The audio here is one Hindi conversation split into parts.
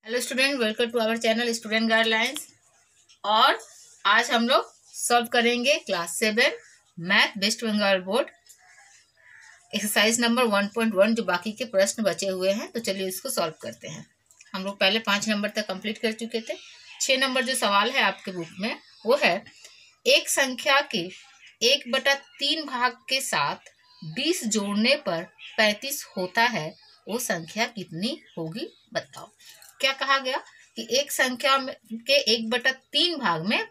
Hello student, welcome to our channel student guidelines. और आज हम लोग सॉल्व करेंगे class 7 math West Bengal board exercise number 1.1 जो बाकी के प्रश्न बचे हुए हैं। तो चलिए इसको सॉल्व करते हैं। हम लोग पहले 5 नंबर तक कंप्लीट कर चुके थे। 6 नंबर जो सवाल है आपके बुक में वो है, एक संख्या के 1/3 भाग के साथ 20 जोड़ने पर 35 होता है, वो संख्या कितनी होगी बताओ। क्या कहा गया कि एक संख्या में के 1/3 भाग में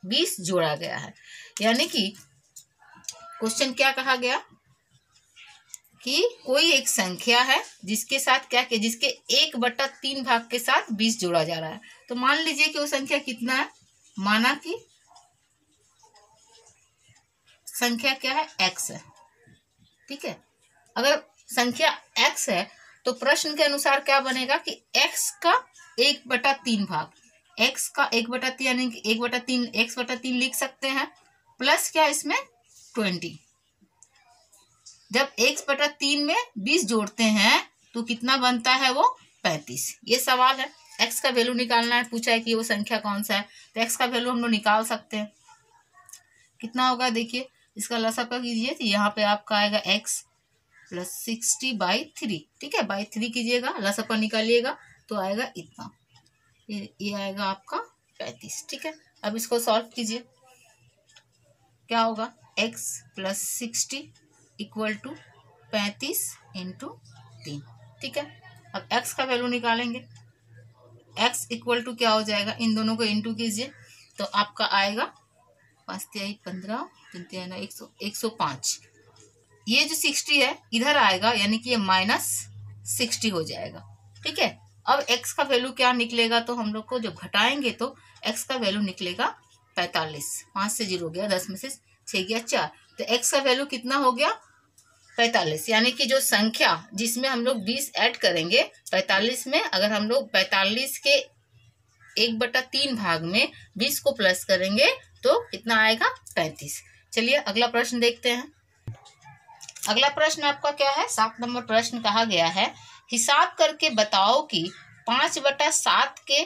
20 जोड़ा गया है। यानी कि क्वेश्चन क्या कहा गया कि कोई एक संख्या है जिसके साथ क्या किया, जिसके 1/3 भाग के साथ 20 जोड़ा जा रहा है। तो मान लीजिए कि वो संख्या कितना है। माना कि संख्या क्या है, x है। ठीक है, अगर संख्या x है तो प्रश्न के अनुसार क्या बनेगा कि x का 1/3 भाग, x का 1/3 यानी कि 1/3 x/3 लिख सकते हैं, प्लस क्या इसमें 20। जब x/3 में 20 जोड़ते हैं तो कितना बनता है, वो 35। ये सवाल है, x का वैल्यू निकालना है। पूछा है कि वो संख्या कौन सा है, तो x का वैल्यू हम लोग निकाल सकते हैं। कितना होगा देखिए, इसका लसापा कीजिए तो यहाँ पे आपका आएगा x + 60/3। ठीक है, बाई 3 कीजिएगा, लसापा निकालिएगा तो आएगा इतना। ये आएगा आपका 35। ठीक है, अब इसको सॉल्व कीजिए। क्या होगा, x + 60 = 35 × 3। ठीक है, अब x का वैल्यू निकालेंगे। x = क्या हो जाएगा, इन दोनों को इंटू कीजिए तो आपका आएगा 5 × 3 = 15, 3 × 9 = 105। ये जो 60 है इधर आएगा, यानी कि ये -60 हो जाएगा। ठीक है, अब x का वैल्यू क्या निकलेगा, तो हम लोग को जब घटाएंगे तो x का वैल्यू निकलेगा 45। 5 से 0 गया, 10 में से 6 गया 4, तो x का वैल्यू कितना हो गया 45। यानी कि जो संख्या जिसमें हम लोग 20 ऐड करेंगे 45 में, अगर हम लोग 45 के 1/3 भाग में 20 को प्लस करेंगे तो कितना आएगा 35। चलिए अगला प्रश्न देखते हैं। अगला प्रश्न आपका क्या है, 7 नंबर प्रश्न कहा गया है, हिसाब करके बताओ कि 5/7 के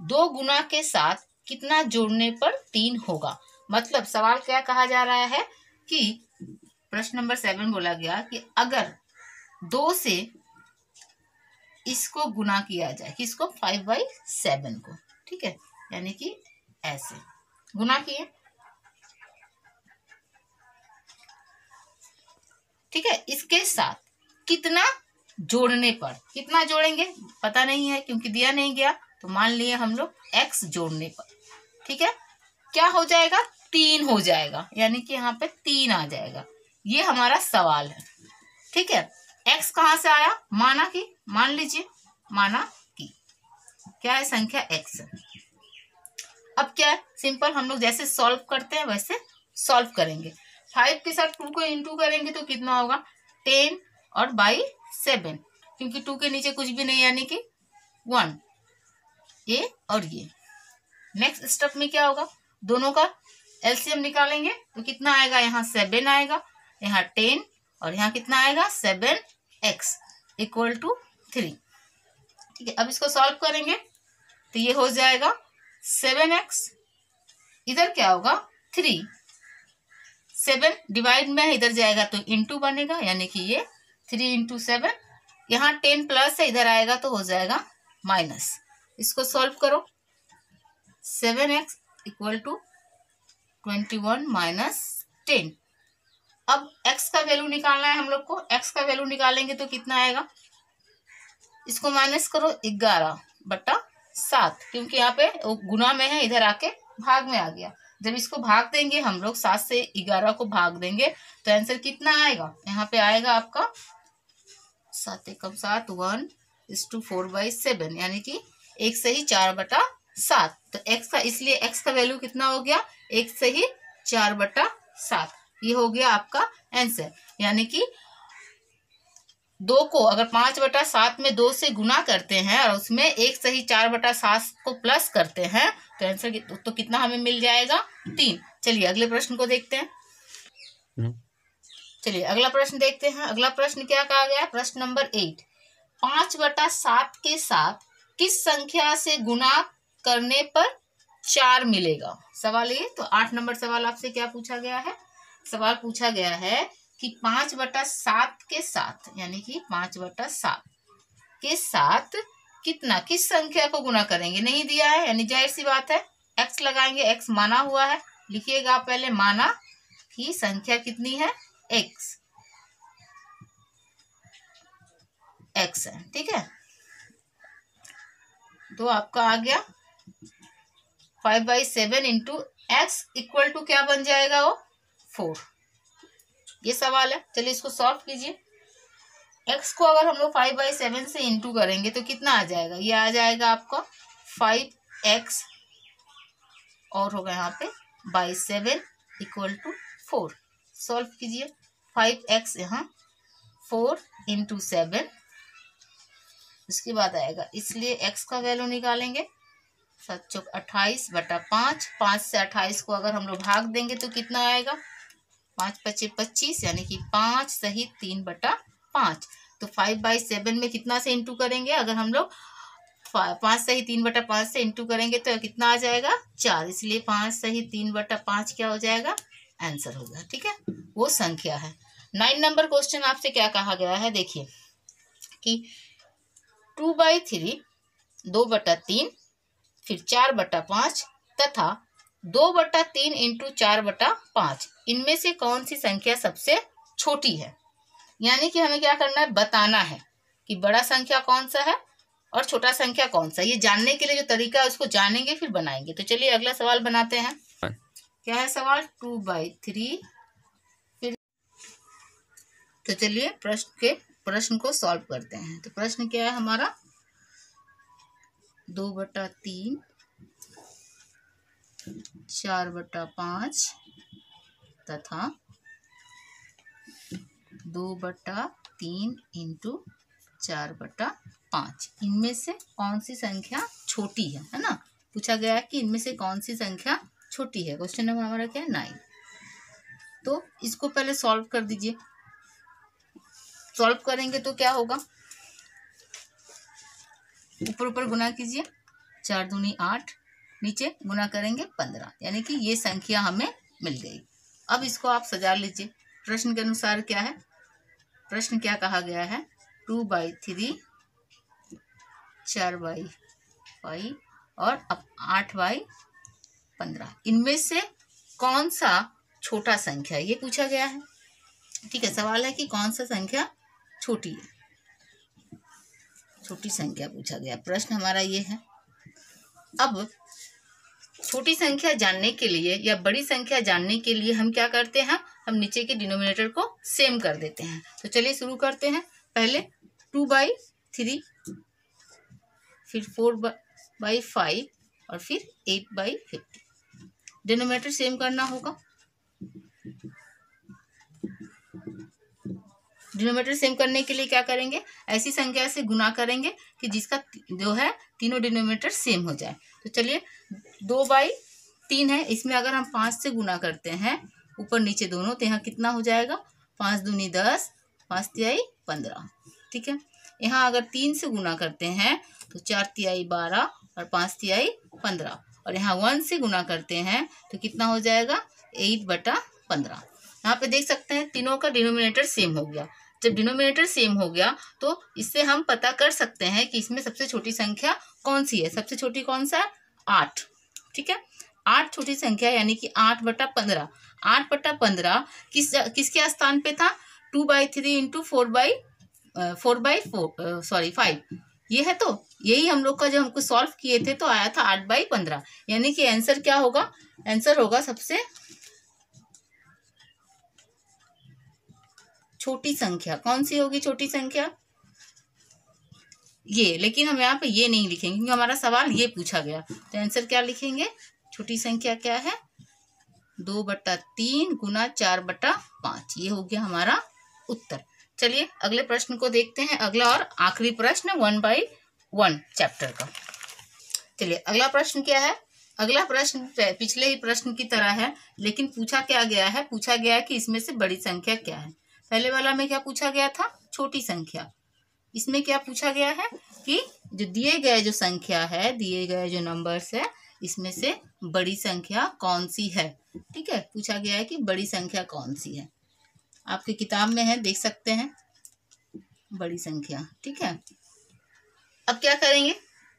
2 गुना के साथ कितना जोड़ने पर 3 होगा। मतलब सवाल क्या कहा जा रहा है कि प्रश्न नंबर 7 बोला गया कि अगर 2 से इसको गुना किया जाए, किसको 5/7 को। ठीक है, यानी कि ऐसे गुना किए। ठीक है, इसके साथ कितना जोड़ने पर, कितना जोड़ेंगे पता नहीं है क्योंकि दिया नहीं गया, तो मान लिए हम लोग x जोड़ने पर। ठीक है, क्या हो जाएगा, 3 हो जाएगा, यानी कि यहाँ पे 3 आ जाएगा। ये हमारा सवाल है। ठीक है, x कहाँ से आया, माना कि, मान लीजिए माना कि क्या है, संख्या x है। अब क्या है, सिंपल हम लोग जैसे सॉल्व करते हैं वैसे सॉल्व करेंगे। 5 के साथ 2 को इंटू करेंगे तो कितना होगा 10 और बाई 7, क्योंकि 2 के नीचे कुछ भी नहीं, यानी कि 1। ये और ये नेक्स्ट स्टेप में क्या होगा, दोनों का एलसीएम निकालेंगे तो कितना आएगा, यहाँ 7 आएगा, यहाँ 10 और यहाँ कितना आएगा 7x = 3। ठीक है, अब इसको सॉल्व करेंगे तो ये हो जाएगा 7x, इधर क्या होगा 3, 7 डिवाइड में है, इधर जाएगा तो इंटू बनेगा, यानी कि ये 3 × 7। यहाँ 10 प्लस है, इधर आएगा तो हो जाएगा माइनस। इसको सॉल्व करो, 7x = 21 - 10। अब x का वैल्यू निकालना है हम लोग को। x का वैल्यू निकालेंगे तो कितना आएगा, इसको माइनस करो 11/7, क्योंकि यहाँ पे गुना में है, इधर आके भाग में आ गया। जब इसको भाग देंगे हम लोग, 7 से 11 को भाग देंगे तो आंसर कितना आएगा, यहाँ पे आएगा आपका 7 × 7 1 = 4/7, यानी कि 1 से ही 4/7। तो x का, इसलिए x का वैल्यू कितना हो गया, 1 से ही 4/7। ये हो गया आपका आंसर। यानी कि 2 को अगर 5/7 में 2 से गुना करते हैं और उसमें 1 से ही 4/7 को प्लस करते हैं तो आंसर तो कितना हमें मिल जाएगा 3। चलिए अगले प्रश्न को देखते हैं। चलिए अगला प्रश्न देखते हैं। अगला प्रश्न क्या कहा गया है, प्रश्न नंबर 8, 5/7 के साथ किस संख्या से गुणा करने पर 4 मिलेगा? सवाल ये। तो 8 नंबर सवाल आपसे क्या पूछा गया है? सवाल पूछा गया है कि 5/7 के साथ, यानी कि 5/7 के साथ कितना, किस संख्या को गुणा करेंगे? नहीं दिया है, यानी जाहिर सी बात है x लगाएंगे। x माना हुआ है, लिखिएगा आप पहले, माना कि संख्या कितनी है? x है, ठीक है। तो आपका आ गया 5/7 इंटू एक्स इक्वल टू क्या बन जाएगा? वो 4। ये सवाल है। चलिए इसको सॉल्व कीजिए। x को अगर हम लोग 5/7 से इंटू करेंगे तो कितना आ जाएगा? ये आ जाएगा आपका 5x और होगा यहाँ पे /7 इक्वल टू 4। सॉल्व कीजिए। 5x यहाँ 4 इंटू 7, उसके बाद आएगा, इसलिए x का वैल्यू निकालेंगे 7×28/5। 5 से 28 को अगर हम लोग भाग देंगे तो कितना आएगा? 5×5 = 25, यानी कि 5 सही 3/5। तो 5/7 में कितना से इंटू करेंगे? अगर हम लोग 5 सही 3/5 से इंटू करेंगे तो कितना आ जाएगा? 4। इसलिए 5 सही 3/5 क्या हो जाएगा? आंसर हो गया, ठीक है। वो संख्या है। 9 नंबर क्वेश्चन आपसे क्या कहा गया है? देखिए कि 2/3, 2/3, फिर 4/5 तथा 2/3 इंटू 4/5, इनमें से कौन सी संख्या सबसे छोटी है? यानी कि हमें क्या करना है? बताना है कि बड़ा संख्या कौन सा है और छोटा संख्या कौन सा। ये जानने के लिए जो तरीका है उसको जानेंगे फिर बनाएंगे। तो चलिए अगला सवाल बनाते हैं। क्या है सवाल? 2/3। फिर तो चलिए प्रश्न को सॉल्व करते हैं। तो प्रश्न क्या है हमारा? 2/3, 4/5 तथा 2/3 इंटू 4/5, इनमें से कौन सी संख्या छोटी है ना? पूछा गया है कि इनमें से कौन सी संख्या छोटी है। क्वेश्चन नंबर हमारा क्या है? 9। तो इसको पहले सॉल्व कर दीजिए। सॉल्व करेंगे तो क्या होगा? ऊपर ऊपर गुना कीजिए, 4 दूनी 8, नीचे गुना करेंगे 15, यानी कि ये संख्या हमें मिल गई। अब इसको आप सजा लीजिए। प्रश्न के अनुसार क्या है? प्रश्न क्या कहा गया है? 2/3, 4/5 और अब 8/15, इनमें से कौन सा छोटा संख्या, ये पूछा गया है, ठीक है। सवाल है कि कौन सा संख्या छोटी है, छोटी संख्या पूछा गया। प्रश्न हमारा ये है। अब छोटी संख्या जानने के लिए या बड़ी संख्या जानने के लिए हम क्या करते हैं? हम नीचे के डिनोमिनेटर को सेम कर देते हैं। तो चलिए शुरू करते हैं। पहले 2/3, फिर 4/5 और फिर 8/50। डिनोमिनेटर सेम करना होगा। डिनोमिनेटर सेम करने के लिए क्या करेंगे? ऐसी संख्या से गुना करेंगे कि जिसका जो है तीनों डिनोमिनेटर सेम हो जाए। तो चलिए 2/3 है, इसमें अगर हम 5 से गुना करते हैं ऊपर नीचे दोनों, तो यहाँ कितना हो जाएगा? 5 दूनी 10, 5 तिहाई 15, ठीक है। यहाँ अगर 3 से गुना करते हैं तो 4 तिहाई 12 और 5 तिहाई 15, और यहाँ 1 से गुना करते हैं तो कितना हो जाएगा? 8/15। यहाँ पे देख सकते हैं तीनों का डिनोमिनेटर सेम हो गया। जब डिनोमिनेटर सेम हो गया तो इससे हम पता कर सकते हैं कि इसमें सबसे छोटी संख्या कौन सी है। सबसे छोटी कौन सा है? 8, ठीक है। 8 छोटी संख्या, यानी कि 8/15। 8/15 किसके स्थान पे था? 2/3 इंटू 5, ये है। तो यही हम लोग का जब हमको सॉल्व किए थे तो आया था 8/15, यानी कि आंसर क्या होगा? आंसर होगा सबसे छोटी संख्या। कौन सी होगी छोटी संख्या? ये। लेकिन हम यहाँ पे ये नहीं लिखेंगे क्योंकि हमारा सवाल ये पूछा गया। तो आंसर क्या लिखेंगे? छोटी संख्या क्या है? 2/3 गुना 4/5, ये हो गया हमारा उत्तर। चलिए अगले प्रश्न को देखते हैं। अगला और आखिरी प्रश्न 1/1 चैप्टर का। चलिए अगला प्रश्न क्या है? अगला प्रश्न पिछले ही प्रश्न की तरह है, लेकिन पूछा क्या गया है? पूछा गया है कि इसमें से बड़ी संख्या क्या है। पहले वाला में क्या पूछा गया था? छोटी संख्या। इसमें क्या पूछा गया है कि जो दिए गए जो संख्या है, दिए गए जो नंबर्स है, इसमें से बड़ी संख्या कौन सी है। ठीक है, पूछा गया है कि बड़ी संख्या कौन सी है। आपकी किताब में है, देख सकते हैं बड़ी संख्या। ठीक है, अब क्या करेंगे,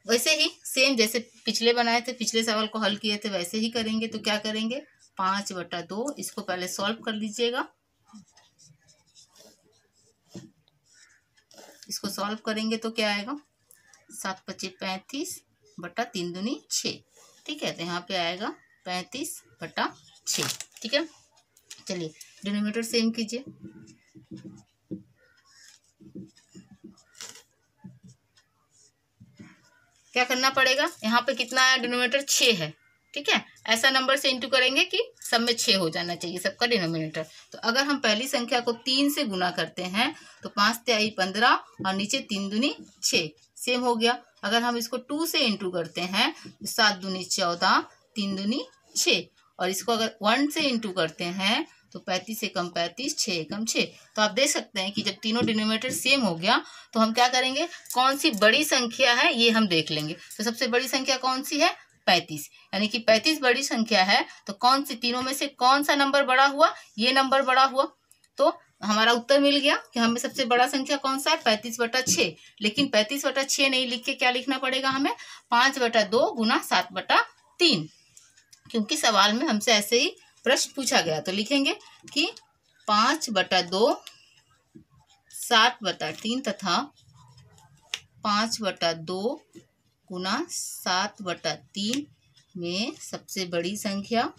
वैसे ही सेम जैसे पिछले बनाए थे, पिछले सवाल को हल किए थे, वैसे ही करेंगे। तो क्या करेंगे, 5/2, इसको पहले सॉल्व कर लीजिएगा। इसको सॉल्व करेंगे तो क्या आएगा, 7×5 = 35 बटा 3 दूनी 6। ठीक है, तो यहाँ पे आएगा 35/6। ठीक है, चलिए डिनोमिनेटर सेम कीजिए। क्या करना पड़ेगा, यहाँ पे कितना है, डिनोमिनेटर 6 है। ठीक है, ऐसा नंबर से इंटू करेंगे कि सब में 6 हो जाना चाहिए सबका डिनोमिनेटर। तो अगर हम पहली संख्या को 3 से गुना करते हैं तो 5 × 3 = 15 और नीचे 3 दूनी 6, सेम हो गया। अगर हम इसको 2 से इंटू करते हैं तो 7 दूनी 14, 3 दूनी 6, और इसको अगर 1 से इंटू करते हैं तो 35 से कम 35, 6 एकम 6। तो आप देख सकते हैं कि जब तीनों डिनोमिनेटर सेम हो गया तो हम क्या करेंगे, कौन सी बड़ी संख्या है ये हम देख लेंगे। तो सबसे बड़ी संख्या कौन सी है, 35, यानी कि 35 बड़ी संख्या है। तो कौन सी तीनों में से कौन सा नंबर बड़ा हुआ, ये नंबर बड़ा हुआ। तो हमारा उत्तर मिल गया कि हमें सबसे बड़ा संख्या कौन सा है, 35/6। लेकिन 35/6 नहीं लिख के क्या लिखना पड़ेगा हमें, 5/2 गुना 7/3, क्योंकि सवाल में हमसे ऐसे ही प्रश्न पूछा गया। तो लिखेंगे कि 5/2 7/3 तथा 5/2 गुना 7/3 में सबसे बड़ी संख्या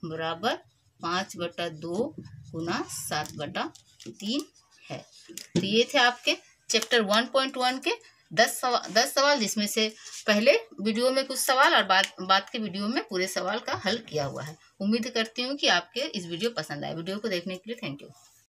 बराबर 5/2 गुना 7/3 है। तो ये थे आपके चैप्टर 1.1 के 10 सवाल, जिसमें से पहले वीडियो में कुछ सवाल और बाद के वीडियो में पूरे सवाल का हल किया हुआ है। उम्मीद करती हूँ कि आपके इस वीडियो पसंद आए। वीडियो को देखने के लिए थैंक यू।